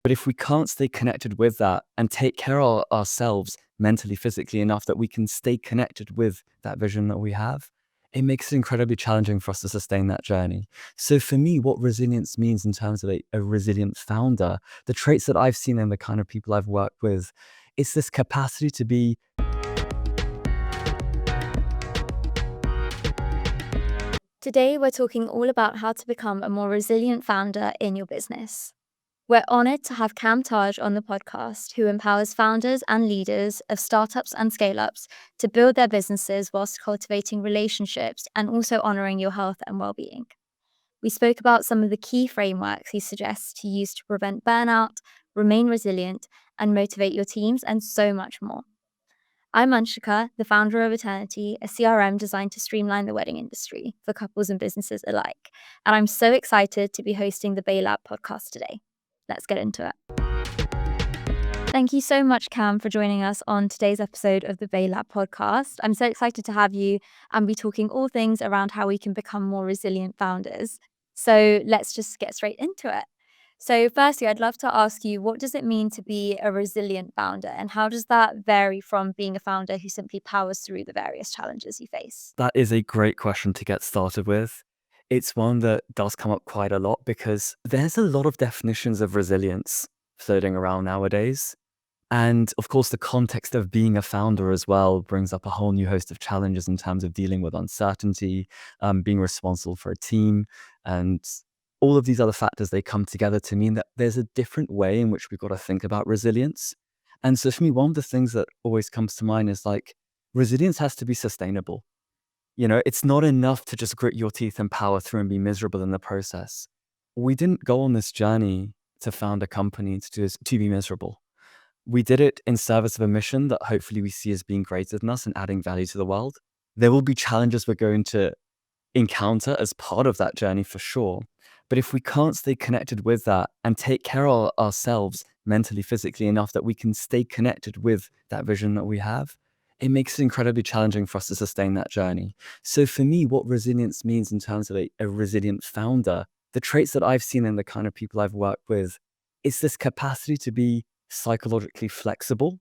But if we can't stay connected with that and take care of ourselves mentally, physically enough that we can stay connected with that vision that we have, it makes it incredibly challenging for us to sustain that journey. So for me, what resilience means in terms of a resilient founder, the traits that I've seen in the kind of people I've worked with, it's this capacity to be. Today, we're talking all about how to become a more resilient founder in your business. We're honored to have Cam Taj on the podcast, who empowers founders and leaders of startups and scale ups to build their businesses whilst cultivating relationships and also honoring your health and well being. We spoke about some of the key frameworks he suggests to use to prevent burnout, remain resilient, and motivate your teams, and so much more. I'm Anshika, the founder of Eternity, a CRM designed to streamline the wedding industry for couples and businesses alike. And I'm so excited to be hosting the Baylab podcast today. Let's get into it. Thank you so much, Cam, for joining us on today's episode of the Baylab podcast. I'm so excited to have you and be talking all things around how we can become more resilient founders. So let's just get straight into it. So firstly, I'd love to ask you, what does it mean to be a resilient founder, and how does that vary from being a founder who simply powers through the various challenges you face? That is a great question to get started with. It's one that does come up quite a lot because there's a lot of definitions of resilience floating around nowadays. And of course, the context of being a founder as well brings up a whole new host of challenges in terms of dealing with uncertainty, being responsible for a team, and all of these other factors, they come together to mean that there's a different way in which we've got to think about resilience. And so for me, one of the things that always comes to mind is like, resilience has to be sustainable. It's not enough to just grit your teeth and power through and be miserable in the process. We didn't go on this journey to found a company to be miserable. We did it in service of a mission that hopefully we see as being greater than us and adding value to the world. There will be challenges we're going to encounter as part of that journey for sure. But if we can't stay connected with that and take care of ourselves mentally, physically enough that we can stay connected with that vision that we have, it makes it incredibly challenging for us to sustain that journey. So for me, what resilience means in terms of a resilient founder, the traits that I've seen in the kind of people I've worked with, is this capacity to be psychologically flexible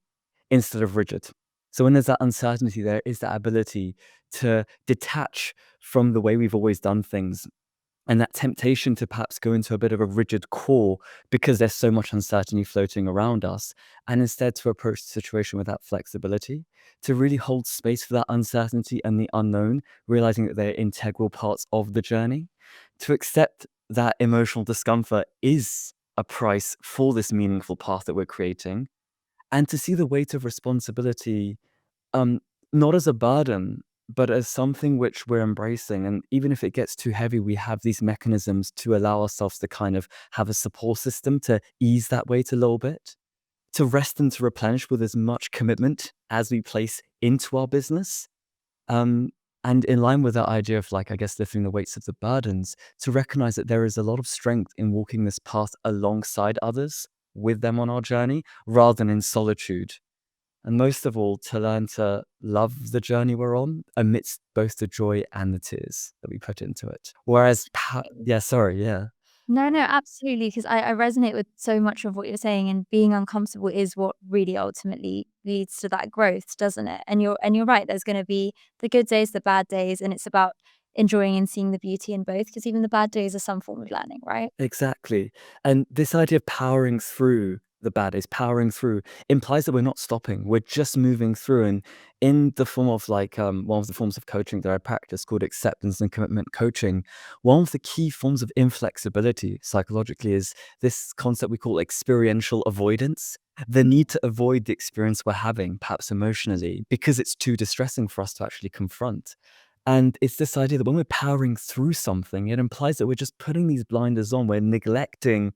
instead of rigid. So when there's that uncertainty, there is that ability to detach from the way we've always done things, and that temptation to perhaps go into a bit of a rigid core because there's so much uncertainty floating around us, and instead to approach the situation with that flexibility, to really hold space for that uncertainty and the unknown, realizing that they're integral parts of the journey, to accept that emotional discomfort is a price for this meaningful path that we're creating, and to see the weight of responsibility um, not as a burden, but as something which we're embracing. And even if it gets too heavy, we have these mechanisms to allow ourselves to kind of have a support system to ease that weight a little bit, to rest and to replenish with as much commitment as we place into our business. Um, and in line with that idea of, like, I guess, lifting the weights of the burdens, to recognize that there is a lot of strength in walking this path alongside others with them on our journey rather than in solitude. And most of all, to learn to love the journey we're on amidst both the joy and the tears that we put into it. Yeah. No, absolutely. Because I resonate with so much of what you're saying, and being uncomfortable is what really ultimately leads to that growth, doesn't it? And you're right. There's going to be the good days, the bad days, and it's about enjoying and seeing the beauty in both. Because even the bad days are some form of learning, right? Exactly. And this idea of powering through the bad days, powering through, implies that we're not stopping. We're just moving through. And in the form of one of the forms of coaching that I practice called acceptance and commitment coaching, one of the key forms of inflexibility psychologically is this concept we call experiential avoidance. The need to avoid the experience we're having, perhaps emotionally, because it's too distressing for us to actually confront. And it's this idea that when we're powering through something, it implies that we're just putting these blinders on. We're neglecting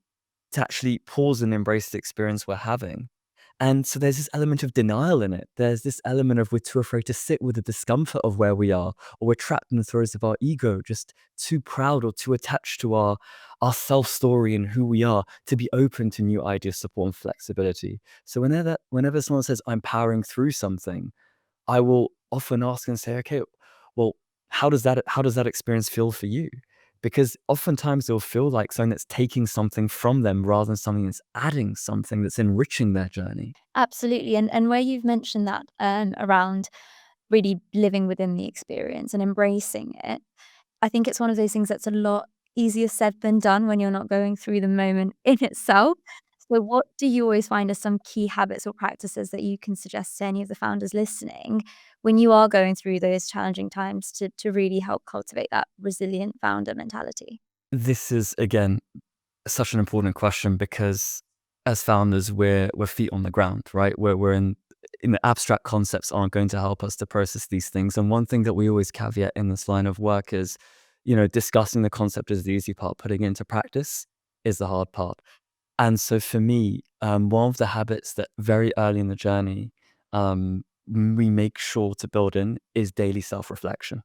to actually pause and embrace the experience we're having. And so there's this element of denial in it. There's this element of we're too afraid to sit with the discomfort of where we are, or we're trapped in the throes of our ego, just too proud or too attached to our self-story and who we are to be open to new ideas, support, and flexibility. So whenever someone says, I'm powering through something, I will often ask and say, okay, well, how does that experience feel for you? because oftentimes they'll feel like something that's taking something from them rather than something that's adding something that's enriching their journey. Absolutely. And where you've mentioned that around really living within the experience and embracing it, I think it's one of those things that's a lot easier said than done when you're not going through the moment in itself. So, what do you always find are some key habits or practices that you can suggest to any of the founders listening when you are going through those challenging times to really help cultivate that resilient founder mentality? This is, again, such an important question because as founders, we're feet on the ground, right? We're in the abstract concepts aren't going to help us to process these things. And one thing that we always caveat in this line of work is, discussing the concept is the easy part, putting it into practice is the hard part. And so for me, one of the habits that very early in the journey, we make sure to build in is daily self-reflection.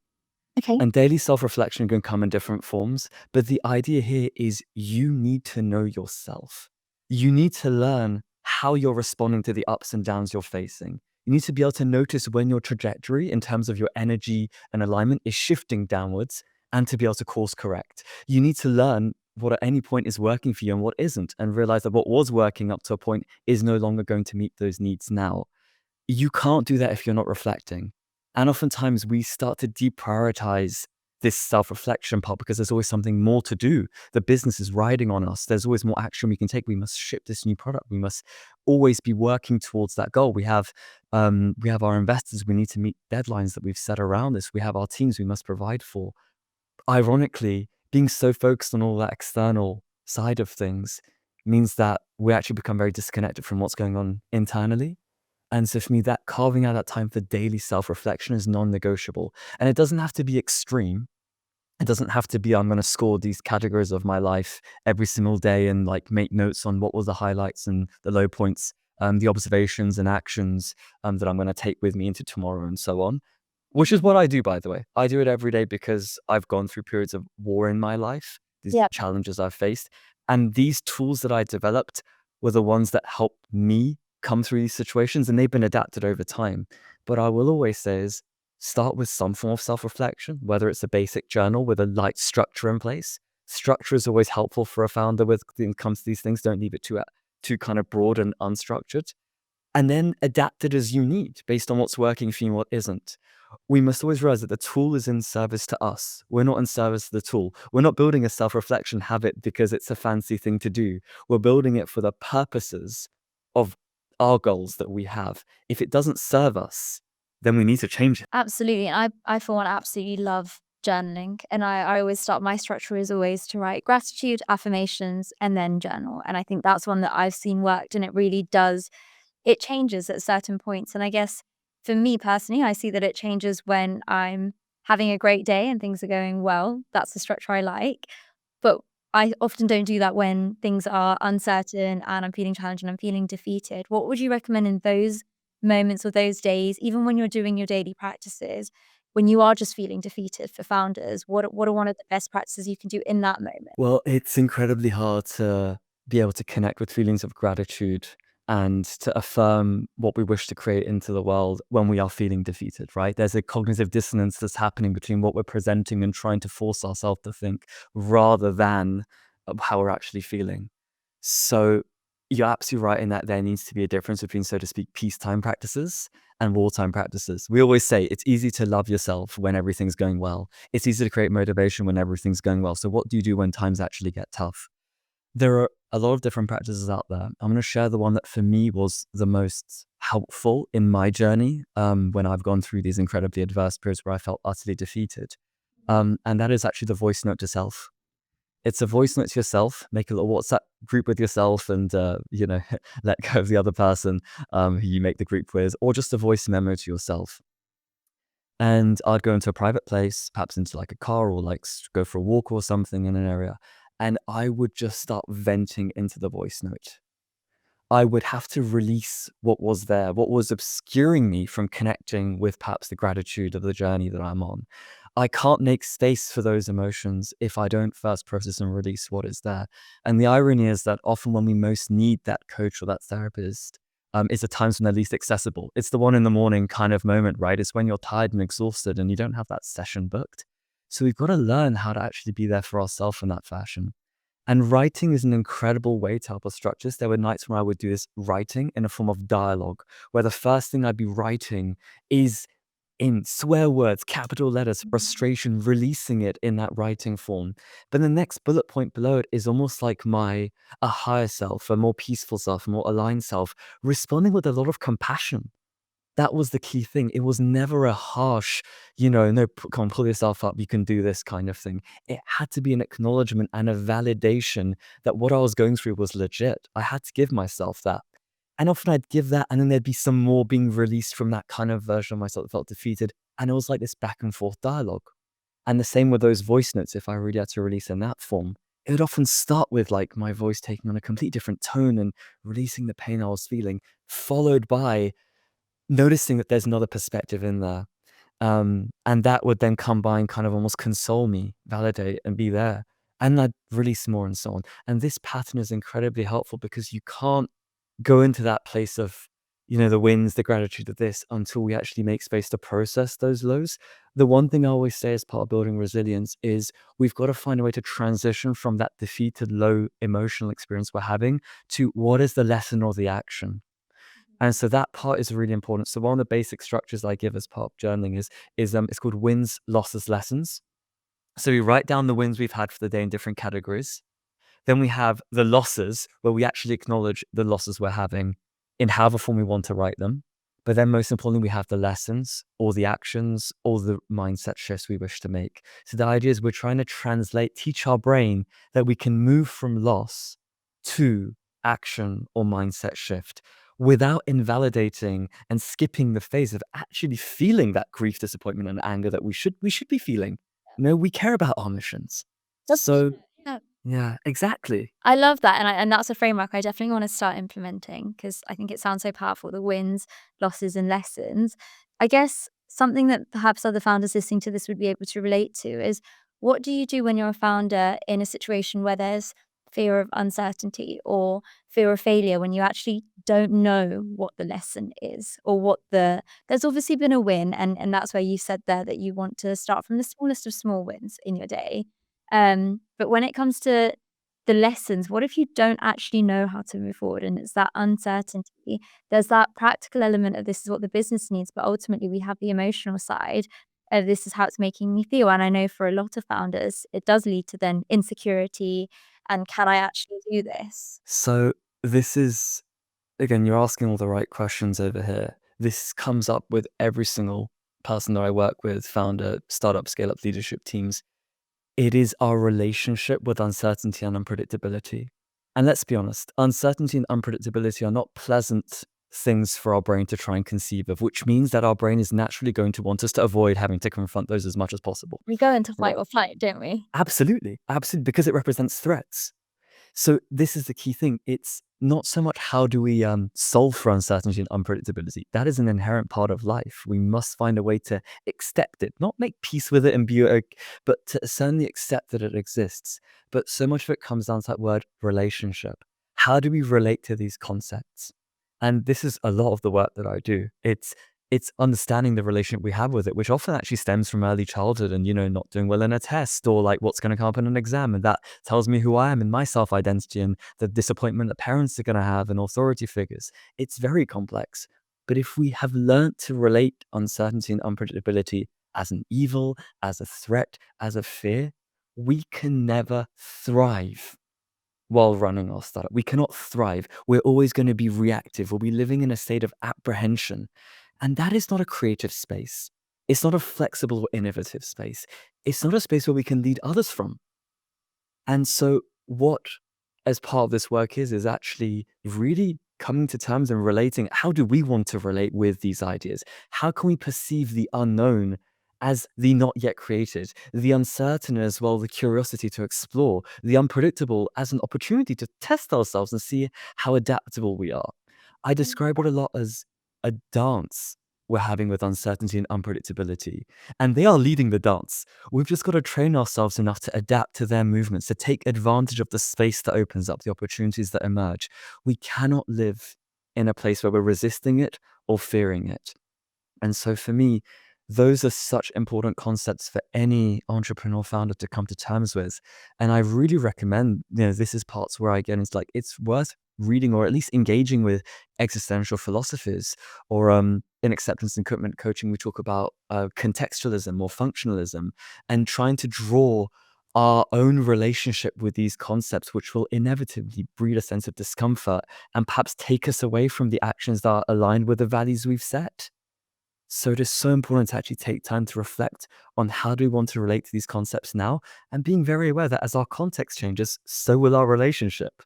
Okay. And daily self-reflection can come in different forms, but the idea here is you need to know yourself. You need to learn how you're responding to the ups and downs you're facing. You need to be able to notice when your trajectory in terms of your energy and alignment is shifting downwards and to be able to course correct. You need to learn what at any point is working for you and what isn't, and realize that what was working up to a point is no longer going to meet those needs now. You can't do that if you're not reflecting. And oftentimes we start to deprioritize this self-reflection part because there's always something more to do. The business is riding on us. There's always more action we can take. We must ship this new product. We must always be working towards that goal. We have our investors. We need to meet deadlines that we've set around this. We have our teams we must provide for. Ironically, being so focused on all that external side of things means that we actually become very disconnected from what's going on internally. And so for me, that carving out that time for daily self-reflection is non-negotiable. And it doesn't have to be extreme. It doesn't have to be, I'm going to score these categories of my life every single day and like make notes on what was the highlights and the low points, the observations and actions that I'm going to take with me into tomorrow and so on. Which is what I do, by the way. I do it every day because I've gone through periods of war in my life, these Yeah. challenges I've faced. And these tools that I developed were the ones that helped me come through these situations, and they've been adapted over time. But I will always say is start with some form of self-reflection, whether it's a basic journal with a light structure in place. Structure is always helpful for a founder when it comes to these things. Don't leave it too kind of broad and unstructured. And then adapt it as you need based on what's working for you and what isn't. We must always realize that the tool is in service to us. We're not in service to the tool. We're not building a self-reflection habit because it's a fancy thing to do. We're building it for the purposes of our goals that we have. If it doesn't serve us, then we need to change it. Absolutely. And I for one, absolutely love journaling. And I always start my structure is always to write gratitude, affirmations, and then journal. And I think that's one that I've seen worked and it really does, it changes at certain points. And I guess for me personally, I see that it changes when I'm having a great day and things are going well. That's the structure I like. But I often don't do that when things are uncertain and I'm feeling challenged and I'm feeling defeated. What would you recommend in those moments or those days, even when you're doing your daily practices, when you are just feeling defeated for founders? What are one of the best practices you can do in that moment? Well, it's incredibly hard to be able to connect with feelings of gratitude and to affirm what we wish to create into the world when we are feeling defeated, right? There's a cognitive dissonance that's happening between what we're presenting and trying to force ourselves to think rather than how we're actually feeling. So you're absolutely right in that there needs to be a difference between, so to speak, peacetime practices and wartime practices. We always say it's easy to love yourself when everything's going well. It's easy to create motivation when everything's going well. So what do you do when times actually get tough? There are a lot of different practices out there. I'm going to share the one that for me was the most helpful in my journey when I've gone through these incredibly adverse periods where I felt utterly defeated. And that is actually the voice note to self. It's a voice note to yourself. Make a little WhatsApp group with yourself and, let go of the other person who you make the group with, or just a voice memo to yourself. And I'd go into a private place, perhaps into like a car or like go for a walk or something in an area. And I would just start venting into the voice note. I would have to release what was there, what was obscuring me from connecting with perhaps the gratitude of the journey that I'm on. I can't make space for those emotions if I don't first process and release what is there. And the irony is that often when we most need that coach or that therapist, is the times when they're least accessible. It's the one in the morning kind of moment, right? It's when you're tired and exhausted and you don't have that session booked. So we've got to learn how to actually be there for ourselves in that fashion. And writing is an incredible way to help us structure this. There were nights where I would do this writing in a form of dialogue, where the first thing I'd be writing is in swear words, capital letters, frustration, releasing it in that writing form. But the next bullet point below it is almost like a higher self, a more peaceful self, a more aligned self, responding with a lot of compassion. That was the key thing. It was never a harsh, "No, come on, pull yourself up, you can do this," kind of thing. It had to be an acknowledgement and a validation that what I was going through was legit. I had to give myself that. And often I'd give that, and then there'd be some more being released from that kind of version of myself that felt defeated. And it was like this back and forth dialogue. And the same with those voice notes, if I really had to release in that form, it would often start with like my voice taking on a complete different tone and releasing the pain I was feeling, followed by noticing that there's another perspective in there. And that would then come by and kind of almost console me, validate, and be there. And I'd release more and so on. And this pattern is incredibly helpful because you can't go into that place of, the wins, the gratitude of this until we actually make space to process those lows. The one thing I always say as part of building resilience is we've got to find a way to transition from that defeated, low emotional experience we're having to what is the lesson or the action. And so that part is really important. So one of the basic structures I give as part of journaling is it's called wins, losses, lessons. So we write down the wins we've had for the day in different categories. Then we have the losses where we actually acknowledge the losses we're having in however form we want to write them. But then most importantly, we have the lessons or the actions or the mindset shifts we wish to make. So the idea is we're trying to teach our brain that we can move from loss to action or mindset shift without invalidating and skipping the phase of actually feeling that grief, disappointment, and anger that we should be feeling. We care about our missions. So Yeah. yeah, exactly. I love that, and that's a framework I definitely wanna start implementing because I think it sounds so powerful, the wins, losses, and lessons. I guess something that perhaps other founders listening to this would be able to relate to is, what do you do when you're a founder in a situation where there's fear of uncertainty or fear of failure, when you actually don't know what the lesson is or there's obviously been a win, and that's where you said there that you want to start from the smallest of small wins in your day. But when it comes to the lessons, what if you don't actually know how to move forward and it's that uncertainty? There's that practical element of this is what the business needs, but ultimately we have the emotional side of this is how it's making me feel. And I know for a lot of founders, it does lead to then insecurity and can I actually do this? So this is, again, you're asking all the right questions over here. This comes up with every single person that I work with, founder, startup, scale up leadership teams. It is our relationship with uncertainty and unpredictability. And let's be honest, uncertainty and unpredictability are not pleasant things for our brain to try and conceive of, which means that our brain is naturally going to want us to avoid having to confront those as much as possible. We go into Right. fight or flight, don't we? Absolutely. Absolutely. Because it represents threats. So this is the key thing. It's not so much how do we solve for uncertainty and unpredictability. That is an inherent part of life. We must find a way to accept it, not make peace with it and be but to certainly accept that it exists. But so much of it comes down to that word relationship. How do we relate to these concepts? And this is a lot of the work that I do. It's understanding the relationship we have with it, which often actually stems from early childhood and, not doing well in a test or like what's going to come up in an exam. And that tells me who I am and my self identity and the disappointment that parents are going to have and authority figures. It's very complex. But if we have learnt to relate uncertainty and unpredictability as an evil, as a threat, as a fear, we can never thrive while running our startup. We cannot thrive. We're always going to be reactive. We'll be living in a state of apprehension. And that is not a creative space. It's not a flexible or innovative space. It's not a space where we can lead others from. And so, what, as part of this work, is actually really coming to terms and relating. How do we want to relate with these ideas? How can we perceive the unknown as the not yet created, the uncertain as well, the curiosity to explore, the unpredictable as an opportunity to test ourselves and see how adaptable we are? I describe it a lot as a dance we're having with uncertainty and unpredictability, and they are leading the dance. We've just got to train ourselves enough to adapt to their movements, to take advantage of the space that opens up, the opportunities that emerge. We cannot live in a place where we're resisting it or fearing it. And so for me, Those are such important concepts for any entrepreneur founder to come to terms with. And I really recommend, this is parts where I get into like, it's worth reading or at least engaging with existential philosophies or in acceptance and commitment coaching, we talk about contextualism or functionalism and trying to draw our own relationship with these concepts, which will inevitably breed a sense of discomfort and perhaps take us away from the actions that are aligned with the values we've set. So it is so important to actually take time to reflect on how do we want to relate to these concepts now, and being very aware that as our context changes, so will our relationship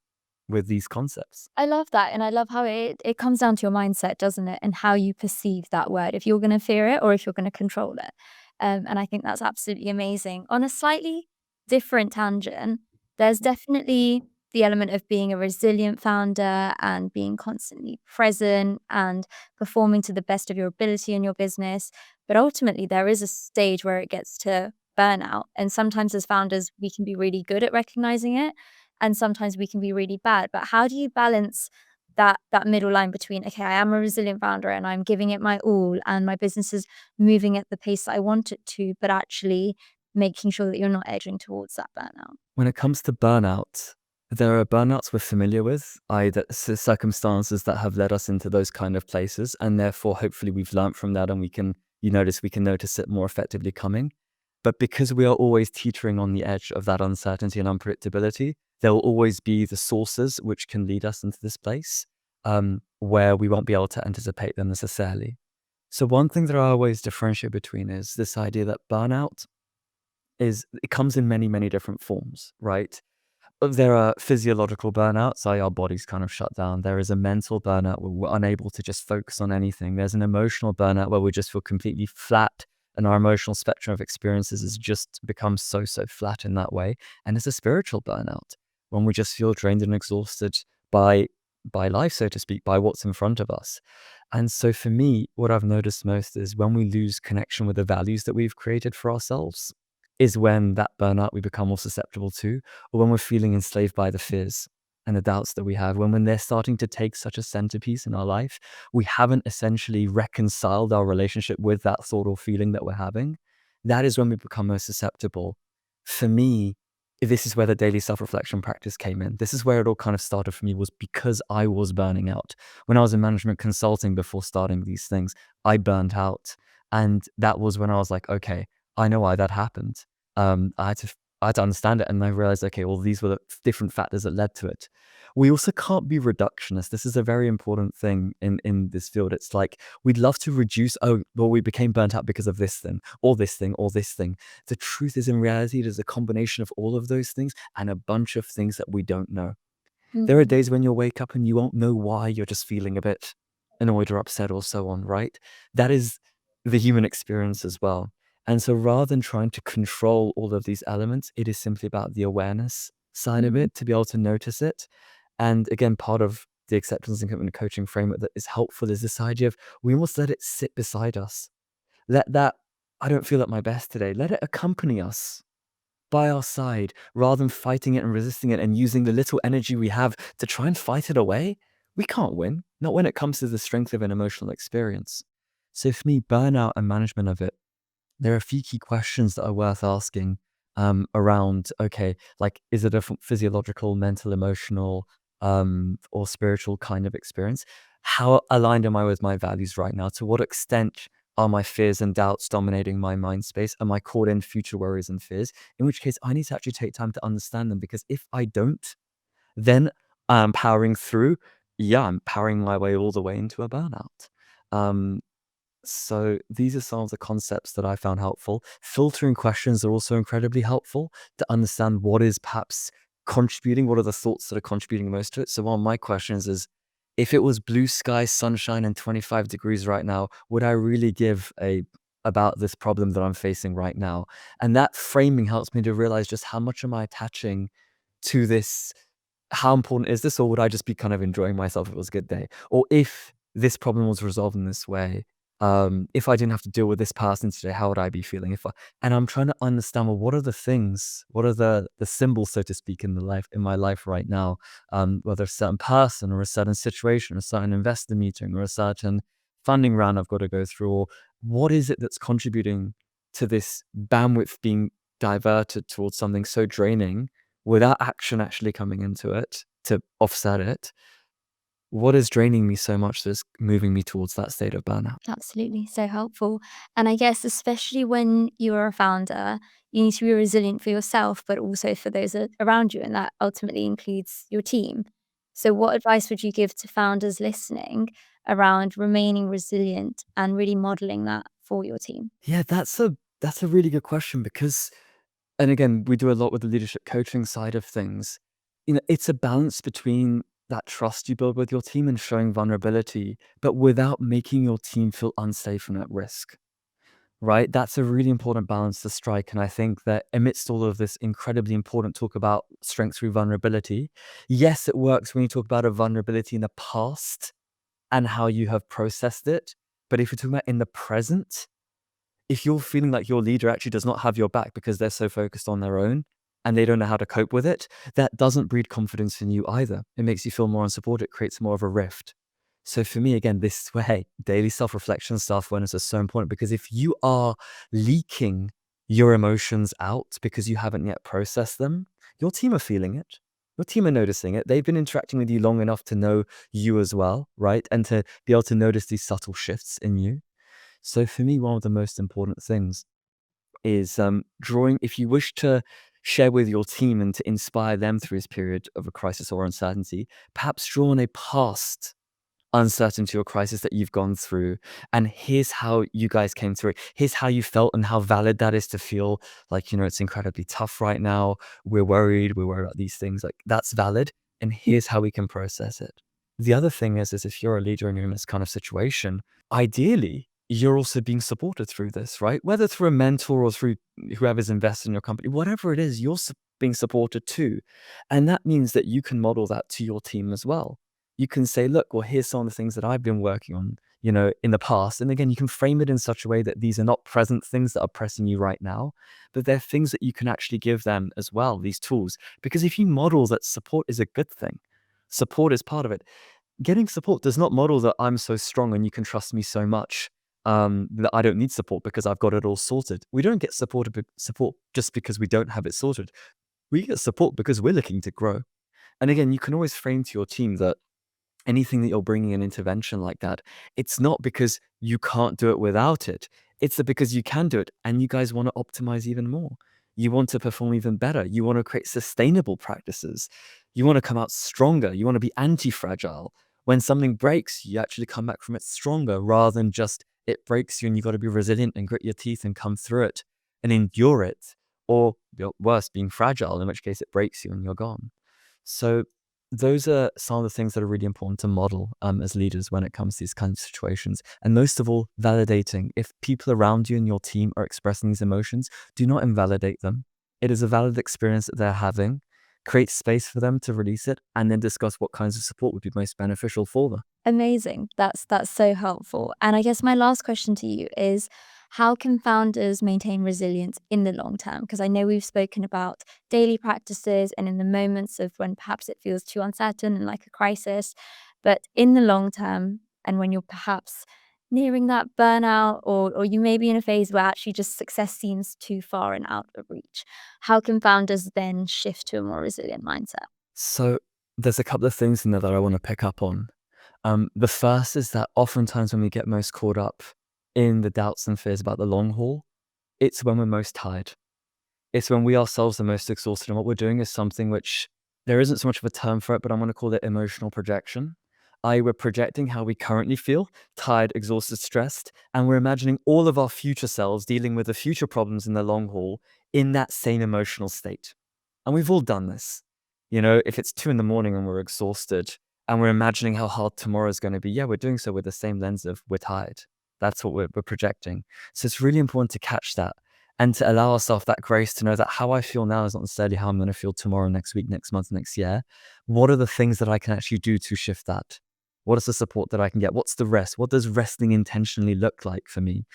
with these concepts. I love that, and I love how it comes down to your mindset, doesn't it? And how you perceive that word, if you're gonna fear it or if you're gonna control it. And I think that's absolutely amazing. On a slightly different tangent, there's definitely the element of being a resilient founder and being constantly present and performing to the best of your ability in your business. But ultimately, there is a stage where it gets to burnout. And sometimes as founders, we can be really good at recognizing it and sometimes we can be really bad. But how do you balance that middle line between, okay, I am a resilient founder and I'm giving it my all and my business is moving at the pace that I want it to, but actually making sure that you're not edging towards that burnout? When it comes to burnout, there are burnouts we're familiar with, either circumstances that have led us into those kind of places, and therefore hopefully we've learned from that and we can notice it more effectively coming. But because we are always teetering on the edge of that uncertainty and unpredictability, there will always be the sources which can lead us into this place where we won't be able to anticipate them necessarily. So one thing that I always differentiate between is this idea that burnout it comes in many, many different forms, right? There are physiological burnouts, i.e. our bodies kind of shut down. There is a mental burnout where we're unable to just focus on anything. There's an emotional burnout where we just feel completely flat and our emotional spectrum of experiences has just become so, so flat in that way. And there's a spiritual burnout when we just feel drained and exhausted by by life, so to speak, by what's in front of us. And so for me, what I've noticed most is when we lose connection with the values that we've created for ourselves, is when that burnout we become more susceptible to, or when we're feeling enslaved by the fears and the doubts that we have, when they're starting to take such a centerpiece in our life, we haven't essentially reconciled our relationship with that thought or feeling that we're having. That is when we become most susceptible. For me, this is where the daily self-reflection practice came in. This is where it all kind of started for me, was because I was burning out. When I was in management consulting before starting these things, I burned out. And that was when I was like, okay, I know why that happened. I had to I had to understand it, and I realized, okay, well, these were the different factors that led to it. We also can't be reductionist. This is a very important thing in this field. It's like we'd love to reduce, oh, well, we became burnt out because of this thing, or this thing, or this thing. The truth is, in reality, it is a combination of all of those things and a bunch of things that we don't know. There are Mm. days when you'll wake up and you won't know why you're just feeling a bit annoyed or upset or so on, right? That is the human experience as well. And so rather than trying to control all of these elements, it is simply about the awareness side of Mhm. it, to be able to notice it. And again, part of the acceptance and commitment coaching framework that is helpful is this idea of we almost let it sit beside us. Let that, I don't feel at my best today, let it accompany us by our side rather than fighting it and resisting it and using the little energy we have to try and fight it away. We can't win, not when it comes to the strength of an emotional experience. So for me, burnout and management of it, there are a few key questions that are worth asking around, okay, like, is it a physiological, mental, emotional, or spiritual kind of experience? How aligned am I with my values right now? To what extent are my fears and doubts dominating my mind space? Am I caught in future worries and fears? In which case, I need to actually take time to understand them, because if I don't, then I'm powering through. Yeah, I'm powering my way all the way into a burnout. Um, so these are some of the concepts that I found helpful. Filtering questions are also incredibly helpful to understand what is perhaps contributing, what are the thoughts that are contributing most to it. So one of my questions is, if it was blue sky, sunshine, and 25 degrees right now, would I really give a about this problem that I'm facing right now? And that framing helps me to realize just how much am I attaching to this, how important is this, or would I just be kind of enjoying myself if it was a good day? Or if this problem was resolved in this way, if I didn't have to deal with this person today, how would I be feeling? If I, and I'm trying to understand, well, what are the things, what are the symbols, so to speak, in my life right now? Whether a certain person or a certain situation, or a certain investor meeting, or a certain funding round I've got to go through, or what is it that's contributing to this bandwidth being diverted towards something so draining without action actually coming into it to offset it? What is draining me so much that's moving me towards that state of burnout? Absolutely, so helpful. And I guess especially when you are a founder, you need to be resilient for yourself, but also for those around you, and that ultimately includes your team. So, what advice would you give to founders listening around remaining resilient and really modeling that for your team? Yeah, that's a really good question because, and again, we do a lot with the leadership coaching side of things. It's a balance between that trust you build with your team and showing vulnerability, but without making your team feel unsafe and at risk. Right? That's a really important balance to strike. And I think that amidst all of this incredibly important talk about strength through vulnerability, yes, it works when you talk about a vulnerability in the past and how you have processed it. But if you're talking about in the present, if you're feeling like your leader actually does not have your back because they're so focused on their own and they don't know how to cope with it, that doesn't breed confidence in you either. It makes you feel more unsupported, it creates more of a rift. So for me, again, this way, daily self-reflection, self-awareness is so important because if you are leaking your emotions out because you haven't yet processed them, your team are feeling it. Your team are noticing it. They've been interacting with you long enough to know you as well, right? And to be able to notice these subtle shifts in you. So for me, one of the most important things is drawing, if you wish to share with your team and to inspire them through this period of a crisis or uncertainty, perhaps draw on a past uncertainty or crisis that you've gone through. And here's how you guys came through it. Here's how you felt and how valid that is to feel like, it's incredibly tough right now. We're worried about these things. Like that's valid. And here's how we can process it. The other thing is if you're a leader and you're in this kind of situation, ideally, you're also being supported through this, right? Whether through a mentor or through whoever's invested in your company, whatever it is, you're being supported too. And that means that you can model that to your team as well. You can say, look, well, here's some of the things that I've been working on, in the past. And again, you can frame it in such a way that these are not present things that are pressing you right now, but they're things that you can actually give them as well, these tools. Because if you model that support is a good thing, support is part of it. Getting support does not model that I'm so strong and you can trust me so much that I don't need support because I've got it all sorted. We don't get support just because we don't have it sorted. We get support because we're looking to grow. And again, you can always frame to your team that anything that you're bringing an intervention like that, it's not because you can't do it without it. It's because you can do it and you guys want to optimize even more. You want to perform even better. You want to create sustainable practices. You want to come out stronger. You want to be anti-fragile. When something breaks, you actually come back from it stronger rather than just it breaks you and you got to be resilient and grit your teeth and come through it and endure it. Or worse, being fragile, in which case it breaks you and you're gone. So those are some of the things that are really important to model as leaders when it comes to these kinds of situations. And most of all, validating. If people around you and your team are expressing these emotions, do not invalidate them. It is a valid experience that they're having. Create space for them to release it and then discuss what kinds of support would be most beneficial for them. Amazing. That's so helpful. And I guess my last question to you is how can founders maintain resilience in the long term? Because I know we've spoken about daily practices and in the moments of when perhaps it feels too uncertain and like a crisis, but in the long term and when you're perhaps nearing that burnout or you may be in a phase where actually just success seems too far and out of reach, how can founders then shift to a more resilient mindset? So there's a couple of things in there that I want to pick up on. The first is that oftentimes when we get most caught up in the doubts and fears about the long haul, it's when we're most tired. It's when we ourselves are most exhausted, and what we're doing is something which there isn't so much of a term for it, but I'm going to call it emotional projection. We're projecting how we currently feel, tired, exhausted, stressed, and we're imagining all of our future selves dealing with the future problems in the long haul in that same emotional state. And we've all done this. If it's 2 in the morning and we're exhausted and we're imagining how hard tomorrow is going to be, yeah, we're doing so with the same lens of we're tired. That's what we're projecting. So it's really important to catch that and to allow ourselves that grace to know that how I feel now is not necessarily how I'm going to feel tomorrow, next week, next month, next year. What are the things that I can actually do to shift that? What is the support that I can get? What's the rest? What does resting intentionally look like for me?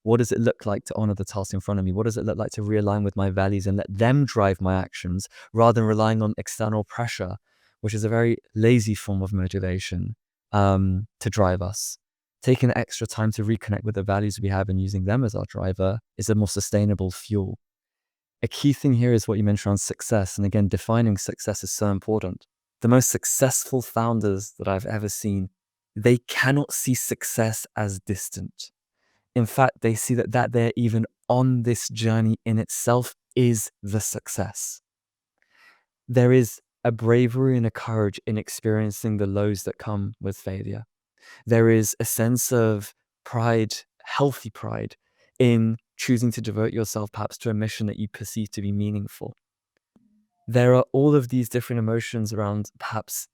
What does it look like to honor the task in front of me? What does it look like to realign with my values and let them drive my actions rather than relying on external pressure, which is a very lazy form of motivation to drive us? taking the extra time to reconnect with the values we have and using them as our driver is a more sustainable fuel. A key thing here is what you mentioned on success. And again, defining success is so important. The most successful founders that I've ever seen, they cannot see success as distant. In fact, they see that they're even on this journey in itself is the success. There is a bravery and a courage in experiencing the lows that come with failure. There is a sense of pride, healthy pride, in choosing to devote yourself perhaps to a mission that you perceive to be meaningful. There are all of these different emotions around perhaps,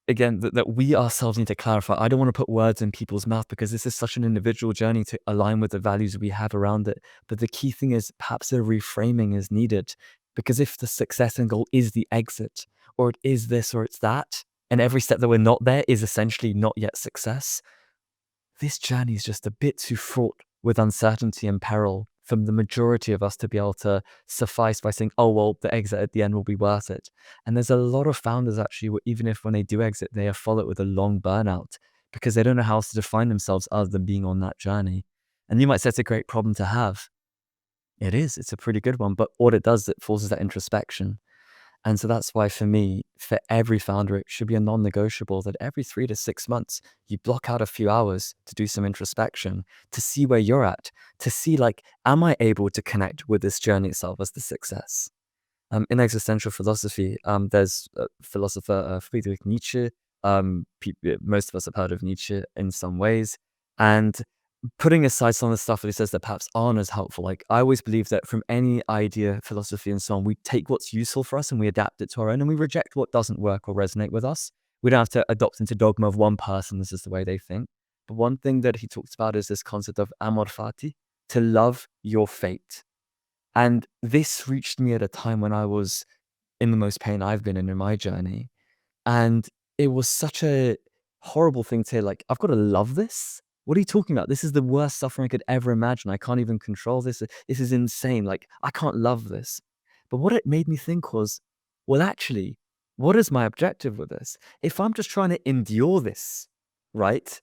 again, that we ourselves need to clarify. I don't want to put words in people's mouth because this is such an individual journey to align with the values we have around it. But the key thing is perhaps a reframing is needed, because if the success and goal is the exit, or it is this or it's that, and every step that we're not there is essentially not yet success, this journey is just a bit too fraught with uncertainty and peril from the majority of us to be able to suffice by saying, oh, well, the exit at the end will be worth it. And there's a lot of founders actually, even if when they do exit, they are followed with a long burnout because they don't know how else to define themselves other than being on that journey. And you might say it's a great problem to have. It is, it's a pretty good one. But what it does, it forces that introspection. And so that's why for me, for every founder, it should be a non-negotiable that every 3 to 6 months, you block out a few hours to do some introspection, to see where you're at, to see like, am I able to connect with this journey itself as the success? In existential philosophy, there's a philosopher, Friedrich Nietzsche. Most of us have heard of Nietzsche in some ways. And putting aside some of the stuff that he says that perhaps aren't as helpful, like I always believe that from any idea, philosophy, and so on, we take what's useful for us and we adapt it to our own, and we reject what doesn't work or resonate with us. We don't have to adopt into dogma of one person. This is the way they think. But one thing that he talks about is this concept of amor fati, to love your fate. And this reached me at a time when I was in the most pain I've been in my journey. And it was such a horrible thing to say, like, I've got to love this. What are you talking about? This is the worst suffering I could ever imagine. I can't even control this. This is insane. Like, I can't love this. But what it made me think was, well, actually, what is my objective with this? If I'm just trying to endure this, right?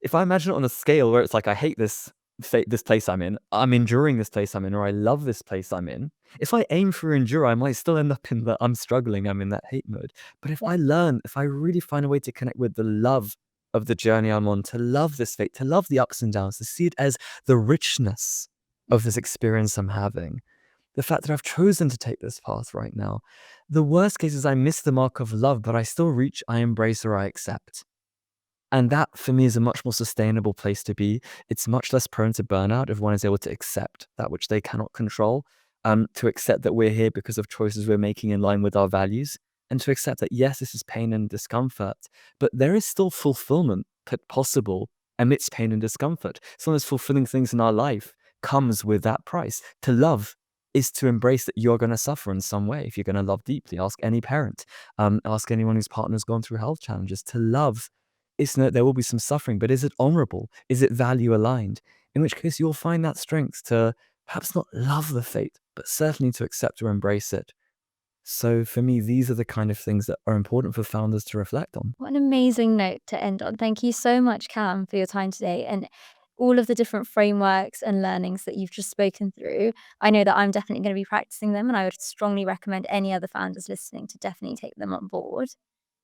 If I imagine it on a scale where it's like, I hate this place I'm in, I'm enduring this place I'm in, or I love this place I'm in. If I aim for endure, I might still end up in the I'm struggling, I'm in that hate mode. But if I really find a way to connect with the love of the journey I'm on, to love this fate, to love the ups and downs, to see it as the richness of this experience I'm having, the fact that I've chosen to take this path right now. The worst case is I miss the mark of love, but I still reach, I embrace, or I accept. And that, for me, is a much more sustainable place to be. It's much less prone to burnout if one is able to accept that which they cannot control, to accept that we're here because of choices we're making in line with our values, and to accept that, yes, this is pain and discomfort, but there is still fulfillment possible amidst pain and discomfort. Some of those fulfilling things in our life comes with that price. To love is to embrace that you're going to suffer in some way if you're going to love deeply. Ask any parent, ask anyone whose partner's gone through health challenges. To love is that there will be some suffering, but is it honorable? Is it value aligned? In which case you'll find that strength to perhaps not love the fate, but certainly to accept or embrace it. So for me, these are the kind of things that are important for founders to reflect on. What an amazing note to end on. Thank you so much, Cam, for your time today and all of the different frameworks and learnings that you've just spoken through. I know that I'm definitely going to be practicing them, and I would strongly recommend any other founders listening to definitely take them on board.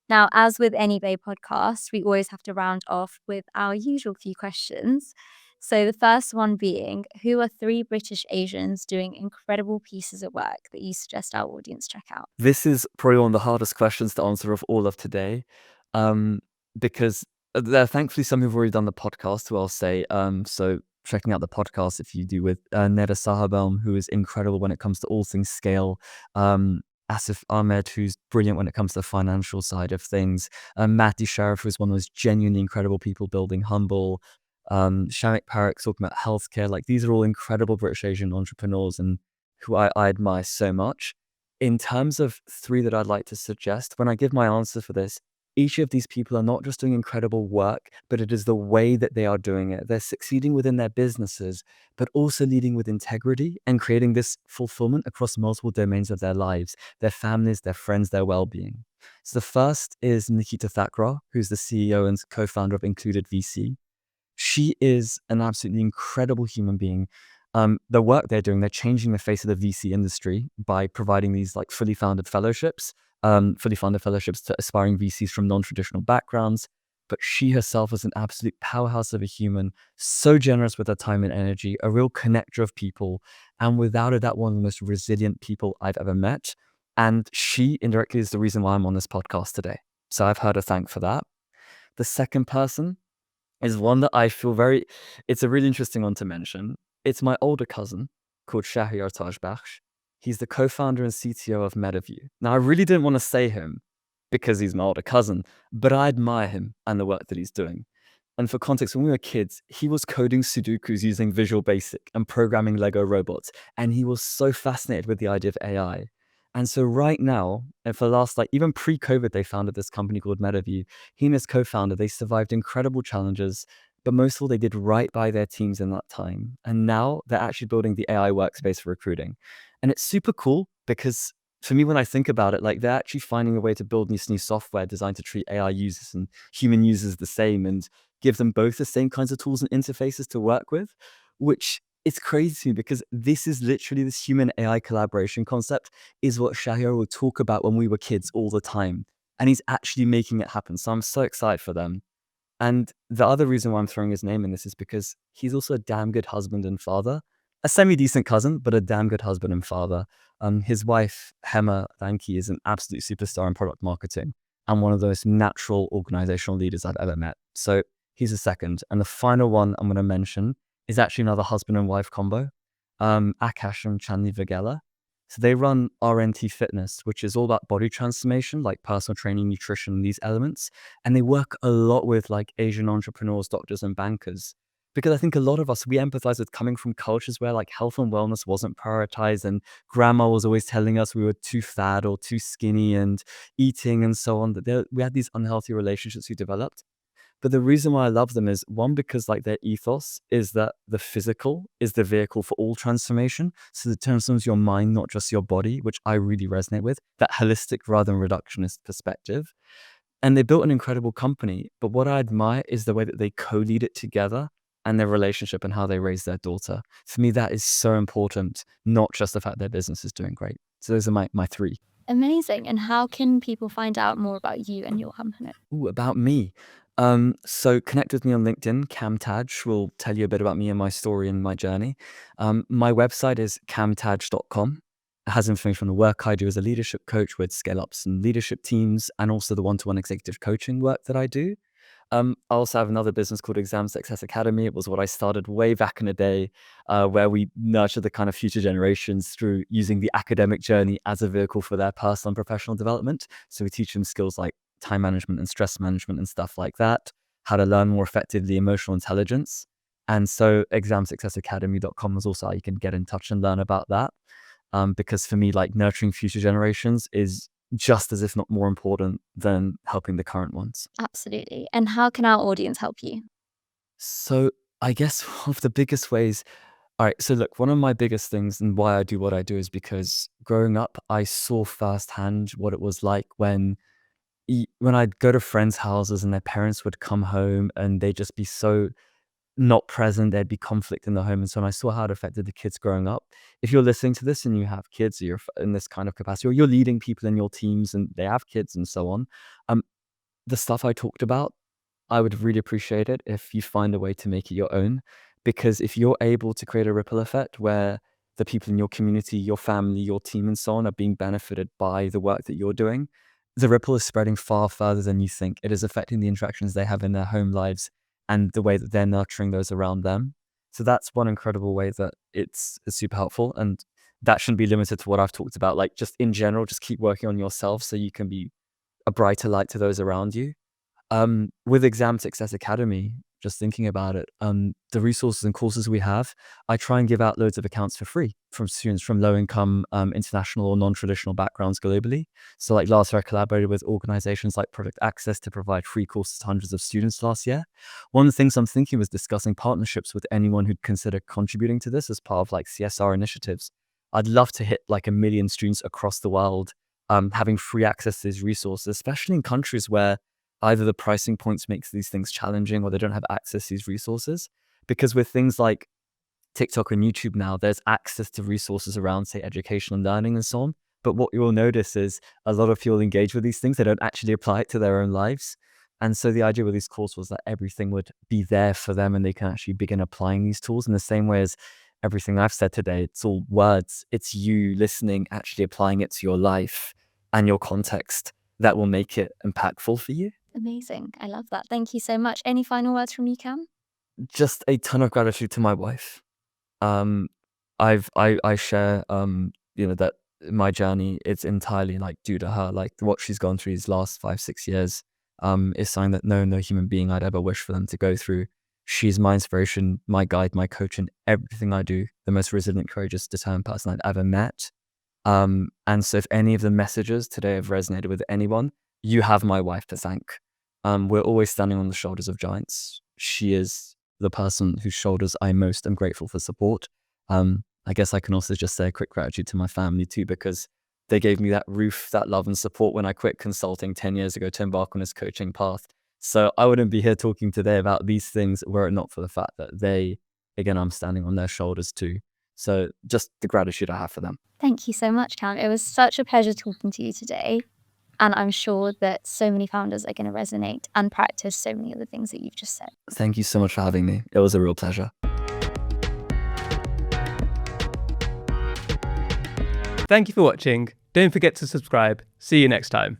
Now, as with any Bay podcast, we always have to round off with our usual few questions. So the first one being, who are 3 British Asians doing incredible pieces of work that you suggest our audience check out? This is probably one of the hardest questions to answer of all of today, because there are thankfully some who've already done the podcast who I'll say, so checking out the podcast if you do with Neda Sahabelm, who is incredible when it comes to all things scale, Asif Ahmed, who's brilliant when it comes to the financial side of things, Matty Sharif, who's one of those genuinely incredible people building Humble, Shamik Parekh talking about healthcare. Like, these are all incredible British Asian entrepreneurs and who I admire so much. In terms of 3 that I'd like to suggest, when I give my answer for this, each of these people are not just doing incredible work, but it is the way that they are doing it. They're succeeding within their businesses, but also leading with integrity and creating this fulfillment across multiple domains of their lives, their families, their friends, their well-being. So the first is Nikita Thakrar, who's the CEO and co-founder of Included VC. She is an absolutely incredible human being. The work they're doing, they're changing the face of the VC industry by providing these like fully funded fellowships to aspiring VCs from non-traditional backgrounds. But she herself is an absolute powerhouse of a human, so generous with her time and energy, a real connector of people, and without a doubt, one of the most resilient people I've ever met. And she indirectly is the reason why I'm on this podcast today. So I've heard her thank for that. The second person is one that I feel very it's a really interesting one to mention. It's my older cousin called Shahriar Tajbakhsh. He's the co-founder and CTO of MetaView. Now, I really didn't want to say him because he's my older cousin, but I admire him and the work that he's doing. And for context, when we were kids, he was coding Sudokus using Visual Basic and programming Lego robots, and he was so fascinated with the idea of AI. And so right now, and for the last, like even pre-COVID, they founded this company called MetaView. He and his co-founder, they survived incredible challenges, but most of all, they did right by their teams in that time. And now they're actually building the AI workspace for recruiting. And it's super cool because for me, when I think about it, like they're actually finding a way to build this new software designed to treat AI users and human users the same and give them both the same kinds of tools and interfaces to work with, which is crazy to me because this is literally this human AI collaboration concept is what Shahir would talk about when we were kids all the time. And he's actually making it happen. So I'm so excited for them. And the other reason why I'm throwing his name in this is because he's also a damn good husband and father, a semi-decent cousin, but a damn good husband and father. His wife, Hema Danki, is an absolute superstar in product marketing and one of the most natural organizational leaders I've ever met. So he's a second. And the final one I'm going to mention is actually another husband and wife combo, Akash and Chandni Vagela. So they run RNT Fitness, which is all about body transformation, like personal training, nutrition, these elements. And they work a lot with like Asian entrepreneurs, doctors, and bankers. Because I think a lot of us, we empathize with coming from cultures where like health and wellness wasn't prioritized, and grandma was always telling us we were too fat or too skinny and eating and so on. That we had these unhealthy relationships we developed. But the reason why I love them is one, because like their ethos is that the physical is the vehicle for all transformation. So it transforms your mind, not just your body, which I really resonate with, that holistic rather than reductionist perspective. And they built an incredible company. But what I admire is the way that they co-lead it together and their relationship and how they raise their daughter. For me, that is so important, not just the fact their business is doing great. So those are my three. Amazing. And how can people find out more about you and your company? Ooh, about me. So connect with me on LinkedIn. Camtaj will tell you a bit about me and my story and my journey. My website is camtaj.com. It has information on the work I do as a leadership coach with scale ups and leadership teams, and also the one-to-one executive coaching work that I do. I also have another business called Exam Success Academy. It was what I started way back in the day, where we nurture the kind of future generations through using the academic journey as a vehicle for their personal and professional development. So we teach them skills like time management and stress management and stuff like that, how to learn more effectively emotional intelligence. And so examsuccessacademy.com is also how you can get in touch and learn about that. Because for me, like nurturing future generations is just as if not more important than helping the current ones. Absolutely. And how can our audience help you? So I guess one of the biggest ways, all right, so look, one of my biggest things and why I do what I do is because growing up, I saw firsthand what it was like when I'd go to friends' houses and their parents would come home and they'd just be so not present, there'd be conflict in the home. And so when I saw how it affected the kids growing up, if you're listening to this and you have kids or you're in this kind of capacity, or you're leading people in your teams and they have kids and so on, um, the stuff I talked about, I would really appreciate it if you find a way to make it your own. Because if you're able to create a ripple effect where the people in your community, your family, your team, and so on are being benefited by the work that you're doing, the ripple is spreading far further than you think. It is affecting the interactions they have in their home lives and the way that they're nurturing those around them. So that's one incredible way that it's super helpful. And that shouldn't be limited to what I've talked about. Like just in general, just keep working on yourself so you can be a brighter light to those around you. With Exam Success Academy, just thinking about it, the resources and courses we have, I try and give out loads of accounts for free from students from low income, international or non-traditional backgrounds globally. So like last year, I collaborated with organizations like Product Access to provide free courses to hundreds of students last year. One of the things I'm thinking was discussing partnerships with anyone who'd consider contributing to this as part of like CSR initiatives. I'd love to hit like 1 million students across the world, having free access to these resources, especially in countries where either the pricing points makes these things challenging or they don't have access to these resources. Because with things like TikTok and YouTube now, there's access to resources around, say, education and learning and so on. But what you will notice is a lot of people engage with these things, they don't actually apply it to their own lives. And so the idea with these calls was that everything would be there for them and they can actually begin applying these tools in the same way as everything I've said today. It's all words. It's you listening, actually applying it to your life and your context that will make it impactful for you. Amazing. I love that. Thank you so much. Any final words from you, Cam? Just a ton of gratitude to my wife. Um, I share, that my journey, it's entirely like due to her. Like what she's gone through these last 5, 6 years, is something that no human being I'd ever wish for them to go through. She's my inspiration, my guide, my coach in everything I do, the most resilient, courageous, determined person I've ever met. And so if any of the messages today have resonated with anyone, you have my wife to thank. We're always standing on the shoulders of giants. She is the person whose shoulders I most am grateful for support. I guess I can also just say a quick gratitude to my family too, because they gave me that roof, that love and support when I quit consulting 10 years ago to embark on this coaching path. So I wouldn't be here talking today about these things were it not for the fact that they, again, I'm standing on their shoulders too. So just the gratitude I have for them. Thank you so much, Cam. It was such a pleasure talking to you today. And I'm sure that so many founders are going to resonate and practice so many of the things that you've just said. Thank you so much for having me. It was a real pleasure. Thank you for watching. Don't forget to subscribe. See you next time.